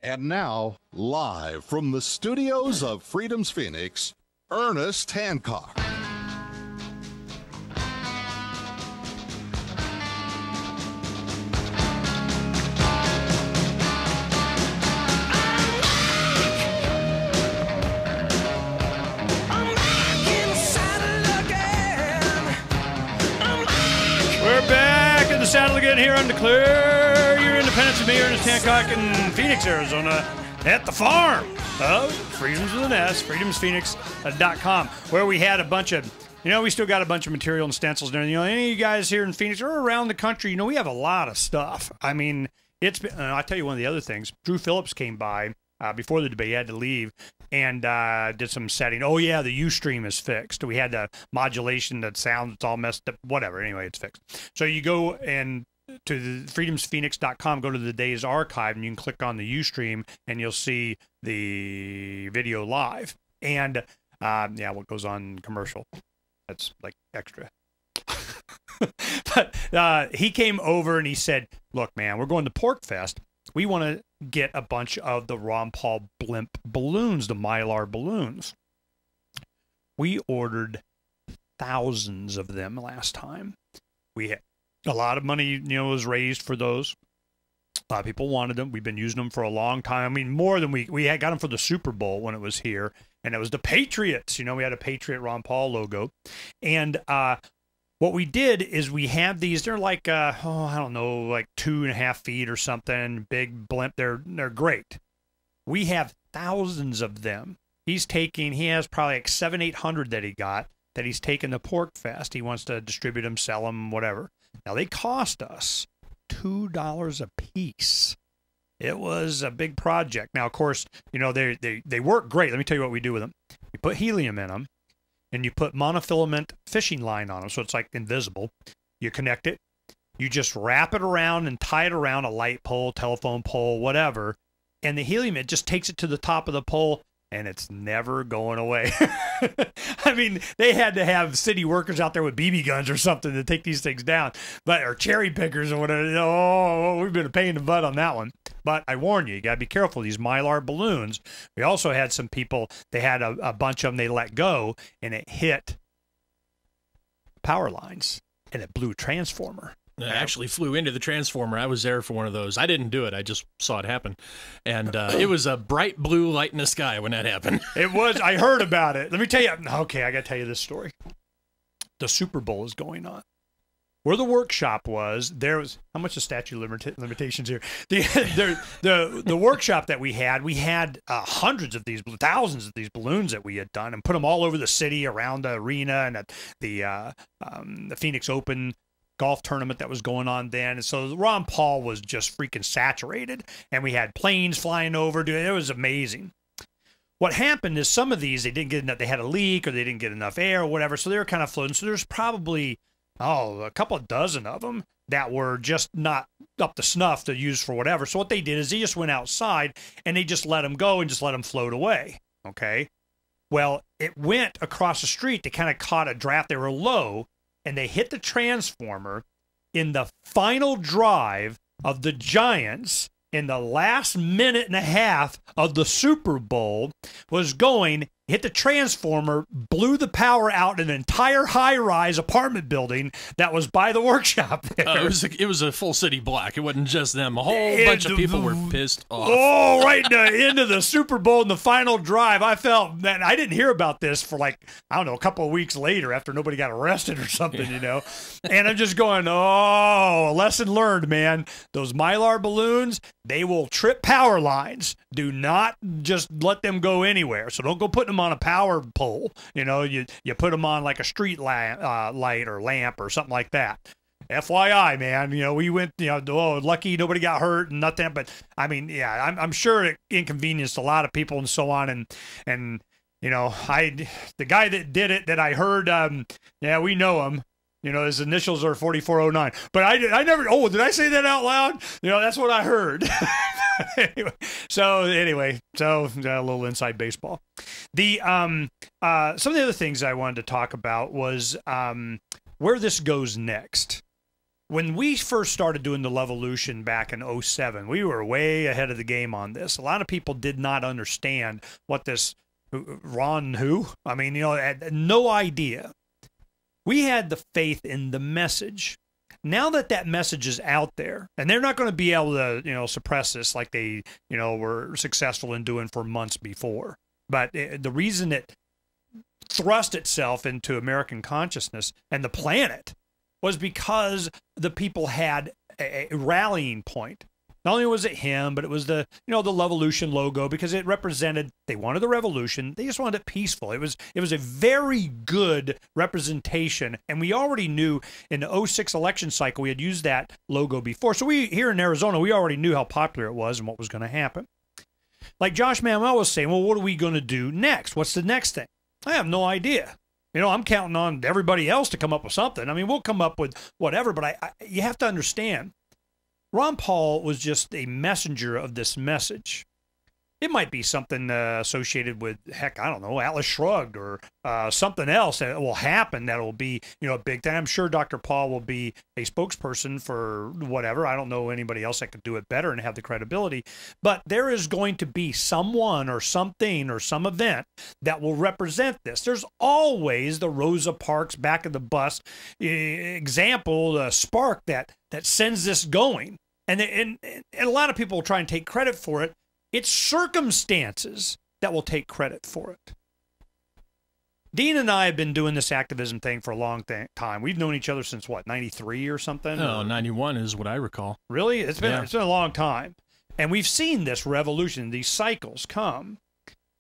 And now, live from the studios of Freedom's Phoenix, Ernest Hancock. We're back in the saddle again here on Declare Your Independence with me, Ernest Hancock, in Phoenix, Arizona, at the farm of Freedoms with an S, freedomsphoenix.com, where we had a bunch of, we still got a bunch of material and stencils and everything. Any of you guys here in Phoenix or around the country, we have a lot of stuff. I mean, it's been, I'll tell you one of the other things. Drew Phillips came by before the debate. He had to leave and did some setting. Oh, yeah, the Ustream is fixed. We had the modulation, that sound, it's all messed up, whatever. Anyway, it's fixed. So you go and to the freedomsphoenix.com, go to the day's archive, and you can click on the Ustream, and you'll see the video live. And, what goes on commercial. That's like extra. But he came over and he said, look, man, we're going to Pork Fest. We want to get a bunch of the Ron Paul blimp balloons, the Mylar balloons. We ordered thousands of them last time. We had a lot of money, was raised for those. A lot of people wanted them. We've been using them for a long time. I mean, more than we had got them for the Super Bowl when it was here, and it was the Patriots. We had a Patriot Ron Paul logo, and what we did is we have these. They're like, I don't know, like 2.5 feet or something. Big blimp. They're great. We have thousands of them. He has probably like 700-800 that he got, that he's taken to Pork Fest. He wants to distribute them, sell them, whatever. Now, they cost us $2 a piece. It was a big project. Now, of course, they work great. Let me tell you what we do with them. You put helium in them, and you put monofilament fishing line on them, so it's like invisible. You connect it. You just wrap it around and tie it around a light pole, telephone pole, whatever. And the helium, it just takes it to the top of the pole, and it's never going away. I mean, they had to have city workers out there with BB guns or something to take these things down, or cherry pickers or whatever. Oh, we've been a pain in the butt on that one. But I warn you, you got to be careful. These Mylar balloons, we also had some people, they had a bunch of them they let go, and it hit power lines, and it blew a transformer. I actually flew into the transformer. I was there for one of those. I didn't do it. I just saw it happen. And it was a bright blue light in the sky when that happened. It was. I heard about it. Let me tell you. Okay, I got to tell you this story. The Super Bowl is going on. Where the workshop was, there was, how much is statute limitations here? The workshop that we had hundreds of these, thousands of these balloons that we had done and put them all over the city, around the arena, and at the Phoenix Open golf tournament that was going on then. And so Ron Paul was just freaking saturated, and we had planes flying over. Dude, it was amazing. What happened is some of these, they didn't get enough, they had a leak or they didn't get enough air or whatever, so they were kind of floating. So there's probably, a couple of dozen of them that were just not up to snuff to use for whatever. So what they did is they just went outside and they just let them go and just let them float away, okay? Well, it went across the street. They kind of caught a draft. They were low, and they hit the transformer in the final drive of the Giants in the last minute and a half of the Super Bowl, was going, hit the transformer, blew the power out in an entire high-rise apartment building that was by the workshop there. It was a full city block. It wasn't just them. A whole bunch of people were pissed off. Oh, right in the end of the Super Bowl in the final drive. I felt, man, I didn't hear about this for a couple of weeks later after nobody got arrested or something, And I'm just going, lesson learned, man. Those Mylar balloons, they will trip power lines. Do not just let them go anywhere. So don't go putting them on a power pole. You put them on like a street light or lamp or something like that. FYI, man, we went, lucky nobody got hurt and nothing. But I mean, yeah, I'm sure it inconvenienced a lot of people and so on. And the guy that did it that I heard, we know him. His initials are 4409. But I never, did I say that out loud? That's what I heard. anyway, so a little inside baseball. The some of the other things I wanted to talk about was where this goes next. when we first started doing the Levolution back in 07, we were way ahead of the game on this. A lot of people did not understand what this Ron who? I mean, had no idea. We had the faith in the message. Now that message is out there, and they're not going to be able to, suppress this like they, were successful in doing for months before. But the reason it thrust itself into American consciousness and the planet was because the people had a rallying point. Not only was it him, but it was the Levolution logo, because it represented, they wanted the revolution. They just wanted it peaceful. It was a very good representation. And we already knew in the 06 election cycle, we had used that logo before. So we, here in Arizona, we already knew how popular it was and what was going to happen. Like Josh Manuel was saying, well, what are we going to do next? What's the next thing? I have no idea. I'm counting on everybody else to come up with something. I mean, we'll come up with whatever, but you have to understand, Ron Paul was just a messenger of this message. It might be something associated with, heck, I don't know, Atlas Shrugged or something else that will happen that will be, a big thing. I'm sure Dr. Paul will be a spokesperson for whatever. I don't know anybody else that could do it better and have the credibility. But there is going to be someone or something or some event that will represent this. There's always the Rosa Parks back of the bus example, the spark that sends this going. And a lot of people will try and take credit for it. It's circumstances that will take credit for it. Dean and I have been doing this activism thing for a long time. We've known each other since, what, 93 or something? No, 91 is what I recall. Really? It's been a long time. And we've seen this revolution, these cycles come.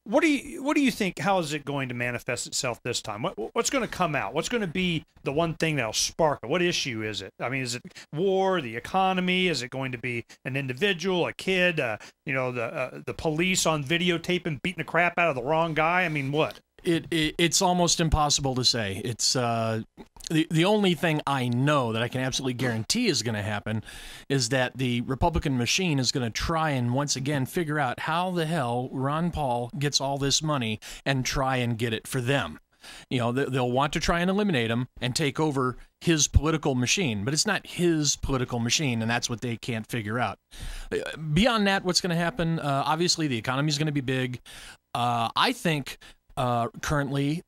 What do you think? How is it going to manifest itself this time? What's going to come out? What's going to be the one thing that'll spark it? What issue is it? I mean, is it war, the economy? Is it going to be an individual, a kid? The police on videotaping beating the crap out of the wrong guy? I mean, what? It's almost impossible to say. It's the only thing I know that I can absolutely guarantee is going to happen is that the Republican machine is going to try and once again figure out how the hell Ron Paul gets all this money and try and get it for them. They'll want to try and eliminate him and take over his political machine, but it's not his political machine, and that's what they can't figure out. Beyond that, what's going to happen? Obviously, the economy is going to be big. I think currently,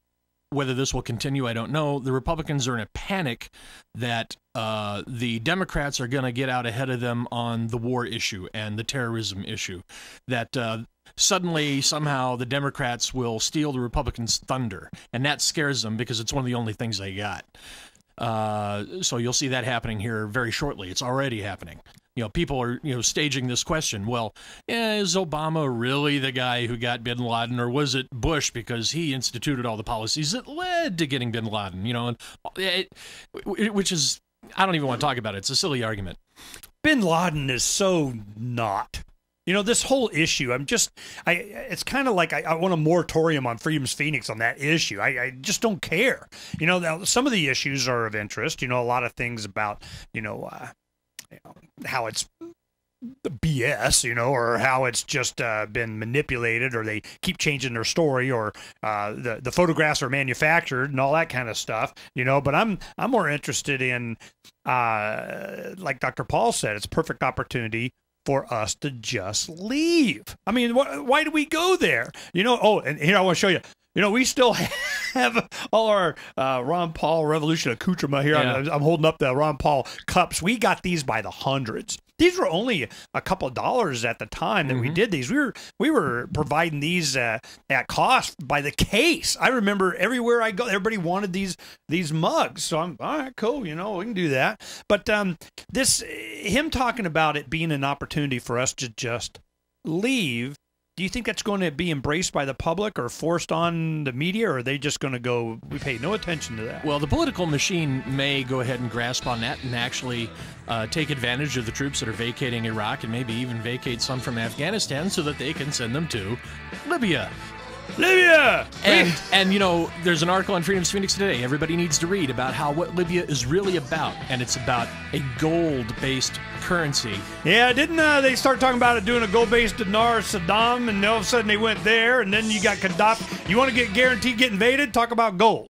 whether this will continue, I don't know. The Republicans are in a panic that the Democrats are going to get out ahead of them on the war issue and the terrorism issue. That suddenly, somehow, the Democrats will steal the Republicans' thunder. And that scares them because it's one of the only things they got. So you'll see that happening here very shortly. It's already happening. People are, staging this question. Well, is Obama really the guy who got bin Laden, or was it Bush because he instituted all the policies that led to getting bin Laden? Which is, I don't even want to talk about it. It's a silly argument. Bin Laden is so not. This whole issue, it's kind of like I want a moratorium on Freedom's Phoenix on that issue. I just don't care. Some of the issues are of interest. A lot of things about, how it's BS, or how it's just been manipulated, or they keep changing their story, or the photographs are manufactured and all that kind of stuff, But I'm more interested in, like Dr. Paul said, it's a perfect opportunity for us to just leave. I mean, why do we go there? And here I want to show you. We still have all our Ron Paul Revolution accoutrement here. Yeah. I'm holding up the Ron Paul cups. We got these by the hundreds. These were only a couple of dollars at the time that we did these. We were providing these at cost by the case. I remember everywhere I go, everybody wanted these mugs. So I'm all right, cool. We can do that. But him talking about it being an opportunity for us to just leave. Do you think that's going to be embraced by the public or forced on the media, or are they just going to go, we pay no attention to that? Well, the political machine may go ahead and grasp on that and actually take advantage of the troops that are vacating Iraq and maybe even vacate some from Afghanistan so that they can send them to Libya. And there's an article on Freedom's Phoenix today. Everybody needs to read about what Libya is really about, and it's about a gold-based currency. Yeah, didn't they start talking about it doing a gold-based dinar, Saddam, and all of a sudden they went there, and then you got Gaddafi. You want to get guaranteed get invaded? Talk about gold.